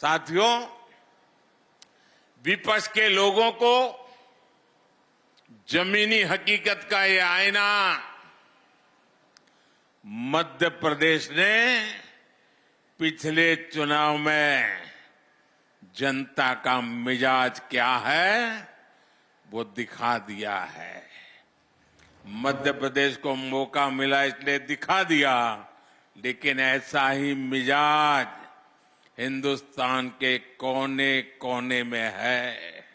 साथियों, विपक्ष के लोगों को जमीनी हकीकत का ये आईना मध्य प्रदेश ने पिछले चुनाव में जनता का मिजाज क्या है वो दिखा दिया है। मध्य प्रदेश को मौका मिला इसलिए दिखा दिया, लेकिन ऐसा ही मिजाज हिंदुस्तान के कोने कोने में है।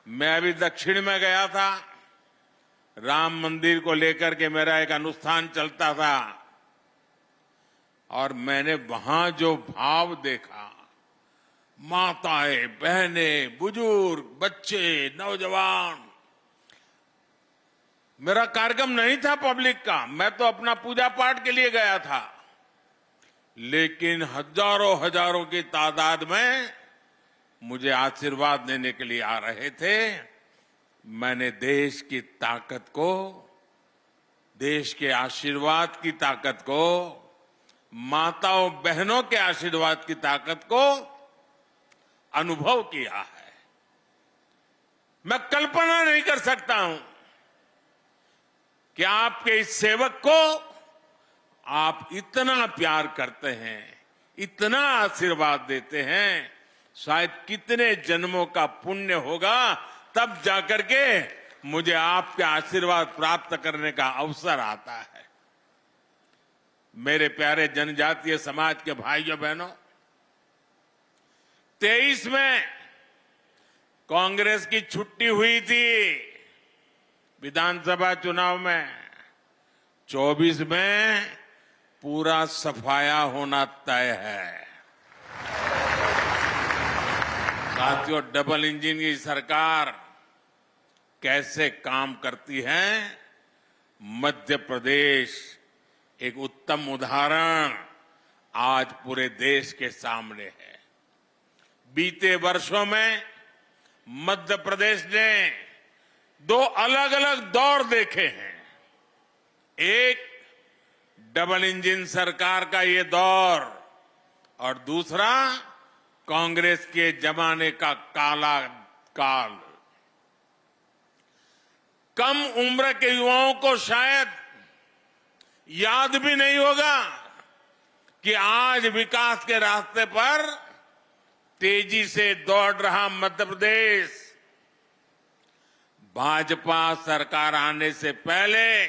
मैं अभी दक्षिण में गया था, राम मंदिर को लेकर के मेरा एक अनुष्ठान चलता था और मैंने वहां जो भाव देखा, माताएं, बहनें, बुजुर्ग, बच्चे, नौजवान। मेरा कार्यक्रम नहीं था पब्लिक का, मैं तो अपना पूजा पाठ के लिए गया था, लेकिन हजारों हजारों की तादाद में मुझे आशीर्वाद देने के लिए आ रहे थे। मैंने देश की ताकत को, देश के आशीर्वाद की ताकत को, माताओं बहनों के आशीर्वाद की ताकत को अनुभव किया है। मैं कल्पना नहीं कर सकता हूं कि आपके इस सेवक को आप इतना प्यार करते हैं, इतना आशीर्वाद देते हैं। शायद कितने जन्मों का पुण्य होगा, तब जाकर के मुझे आपके आशीर्वाद प्राप्त करने का अवसर आता है। मेरे प्यारे जनजातीय समाज के भाइयों बहनों, 23 में कांग्रेस की छुट्टी हुई थी विधानसभा चुनाव में, 24 में पूरा सफाया होना तय है। साथियों, डबल इंजन की सरकार कैसे काम करती है, मध्य प्रदेश एक उत्तम उदाहरण आज पूरे देश के सामने है। बीते वर्षों में मध्य प्रदेश ने दो अलग अलग दौर देखे हैं। एक डबल इंजन सरकार का ये दौर और दूसरा कांग्रेस के जमाने का काला काल। कम उम्र के युवाओं को शायद याद भी नहीं होगा कि आज विकास के रास्ते पर तेजी से दौड़ रहा मध्य प्रदेश भाजपा सरकार आने से पहले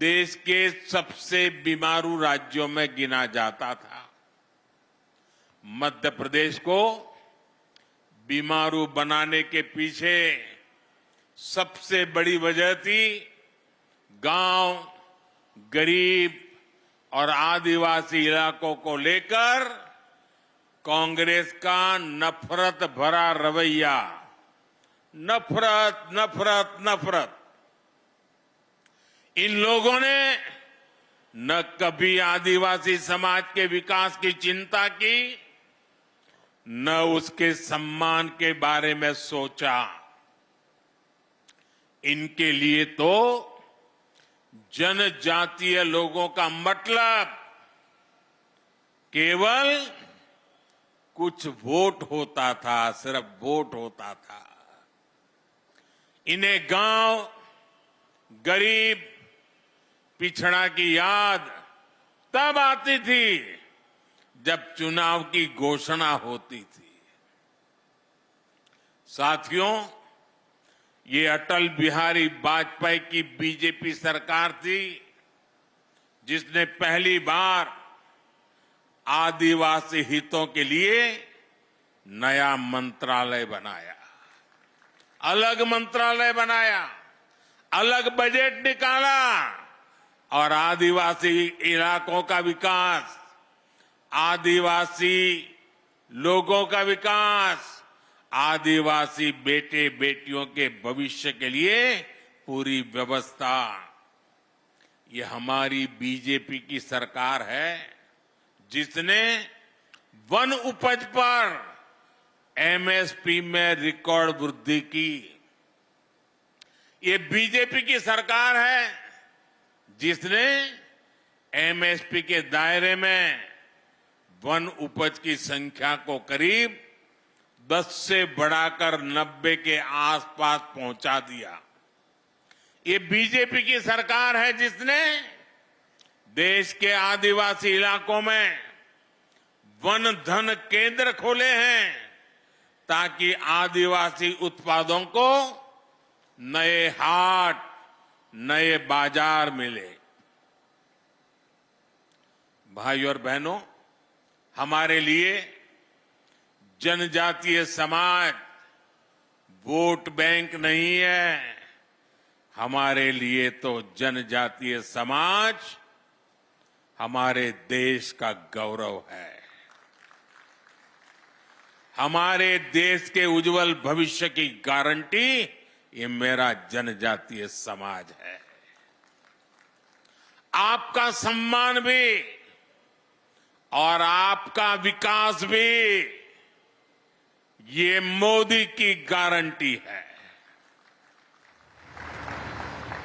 देश के सबसे बीमारू राज्यों में गिना जाता था। मध्य प्रदेश को बीमारू बनाने के पीछे सबसे बड़ी वजह थी गांव, गरीब और आदिवासी इलाकों को लेकर कांग्रेस का नफरत भरा रवैया। नफरत, नफरत, नफरत। इन लोगों ने न कभी आदिवासी समाज के विकास की चिंता की, न उसके सम्मान के बारे में सोचा। इनके लिए तो जनजातीय लोगों का मतलब केवल कुछ वोट होता था, सिर्फ वोट होता था। इन्हें गांव, गरीब, पिछड़ा की याद तब आती थी जब चुनाव की घोषणा होती थी। साथियों, ये अटल बिहारी वाजपेयी की बीजेपी सरकार थी जिसने पहली बार आदिवासी हितों के लिए नया मंत्रालय बनाया, अलग मंत्रालय बनाया, अलग बजट निकाला और आदिवासी इलाकों का विकास, आदिवासी लोगों का विकास, आदिवासी बेटे बेटियों के भविष्य के लिए पूरी व्यवस्था। ये हमारी बीजेपी की सरकार है जिसने वन उपज पर एमएसपी में रिकॉर्ड वृद्धि की। ये बीजेपी की सरकार है जिसने एमएसपी के दायरे में वन उपज की संख्या को करीब 10 से बढ़ाकर 90 के आसपास पहुंचा दिया। ये बीजेपी की सरकार है जिसने देश के आदिवासी इलाकों में वन धन केंद्र खोले हैं ताकि आदिवासी उत्पादों को नए हाट, नए बाजार मिले। भाइयों और बहनों, हमारे लिए जनजातीय समाज वोट बैंक नहीं है। हमारे लिए तो जनजातीय समाज हमारे देश का गौरव है। हमारे देश के उज्जवल भविष्य की गारंटी ये मेरा जनजातीय समाज है। आपका सम्मान भी और आपका विकास भी ये मोदी की गारंटी है।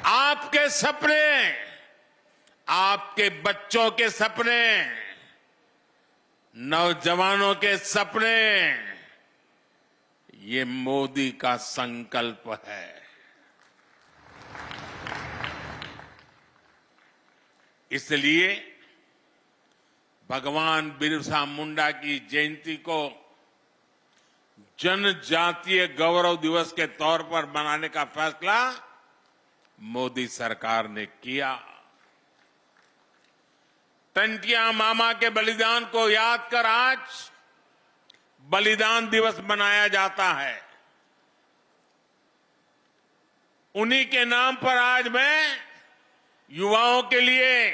आपके सपने, आपके बच्चों के सपने, नौजवानों के सपने, ये मोदी का संकल्प है। इसलिए भगवान बिरसा मुंडा की जयंती को जनजातीय गौरव दिवस के तौर पर मनाने का फैसला मोदी सरकार ने किया। टंटिया मामा के बलिदान को याद कर आज बलिदान दिवस मनाया जाता है। उन्हीं के नाम पर आज मैं युवाओं के लिए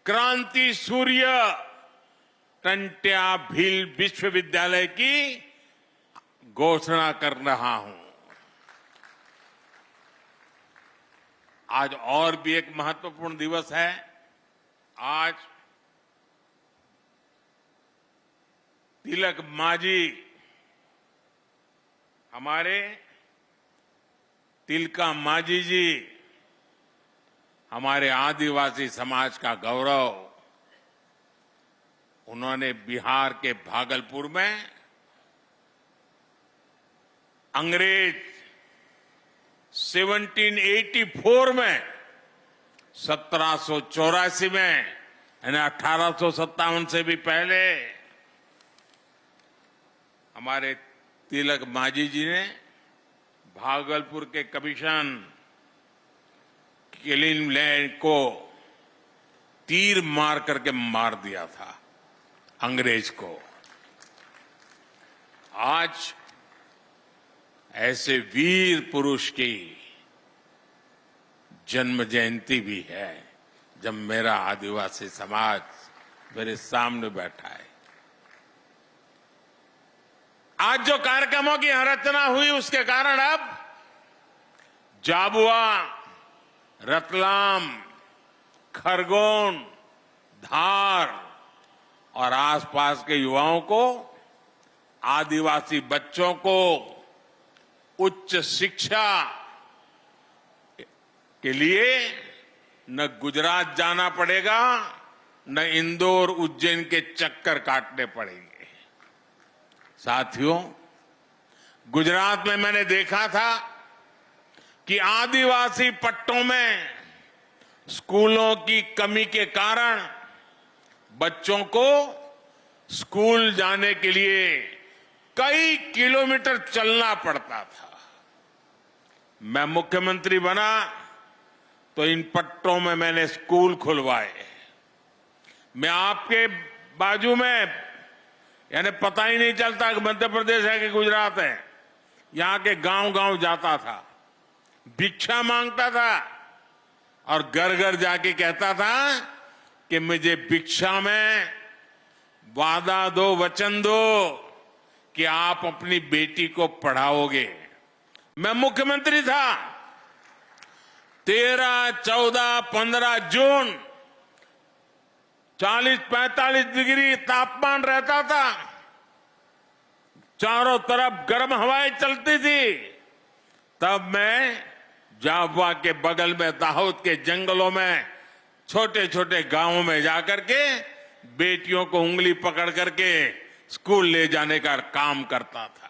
क्रांति सूर्य टंट्या भील विश्वविद्यालय की घोषणा कर रहा हूं। आज और भी एक महत्वपूर्ण दिवस है। आज तिलक मांझी, हमारे तिलका मांझी जी, हमारे आदिवासी समाज का गौरव, उन्होंने बिहार के भागलपुर में अंग्रेज 1784 में 1784 में यानी 1857 से भी पहले हमारे तिलक मांझी जी ने भागलपुर के कमीशन किलिंगलैंड को तीर मार करके मार दिया था अंग्रेज को। आज ऐसे वीर पुरुष की जन्म जयंती भी है जब मेरा आदिवासी समाज मेरे सामने बैठा है। आज जो कार्यक्रमों की रचना हुई उसके कारण अब झाबुआ, रतलाम, खरगोन, धार और आसपास के युवाओं को, आदिवासी बच्चों को उच्च शिक्षा के लिए न गुजरात जाना पड़ेगा, न इंदौर, उज्जैन के चक्कर काटने पड़ेंगे। साथियों, गुजरात में मैंने देखा था कि आदिवासी पट्टों में स्कूलों की कमी के कारण बच्चों को स्कूल जाने के लिए कई किलोमीटर चलना पड़ता था। मैं मुख्यमंत्री बना तो इन पट्टों में मैंने स्कूल खुलवाए। मैं आपके बाजू में, यानी पता ही नहीं चलता कि मध्य प्रदेश है कि गुजरात है, यहां के गांव-गांव जाता था, भिक्षा मांगता था और घर घर जाके कहता था कि मुझे भिक्षा में वादा दो, वचन दो कि आप अपनी बेटी को पढ़ाओगे। मैं मुख्यमंत्री था, 13, 14, 15 जून 40-45 डिग्री तापमान रहता था, चारों तरफ गर्म हवाएं चलती थी। तब मैं झाबुआ के बगल में दाहोद के जंगलों में छोटे छोटे गांवों में जाकर के बेटियों को उंगली पकड़ करके स्कूल ले जाने का काम करता था।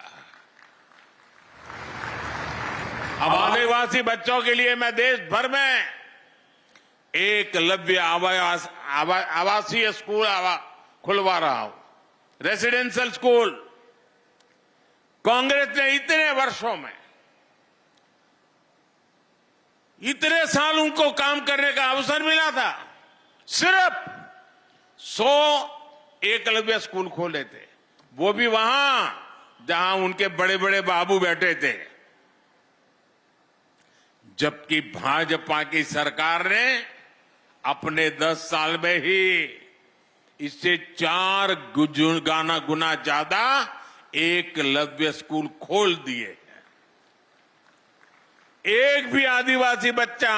अब आदिवासी बच्चों के लिए मैं देश भर में एकलव्य आवासीय स्कूल खुलवा रहा हूं, रेसिडेंशियल स्कूल। कांग्रेस ने इतने वर्षों में, इतने साल उनको काम करने का अवसर मिला था, सिर्फ 100 एकलव्य स्कूल खोले थे, वो भी वहां जहां उनके बड़े बड़े बाबू बैठे थे। जबकि भाजपा की सरकार ने अपने 10 साल में ही इससे 4 गुना ज्यादा एकलव्य स्कूल खोल दिए हैं। एक भी आदिवासी बच्चा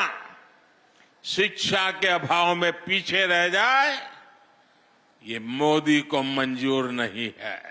शिक्षा के अभाव में पीछे रह जाए, ये मोदी को मंजूर नहीं है।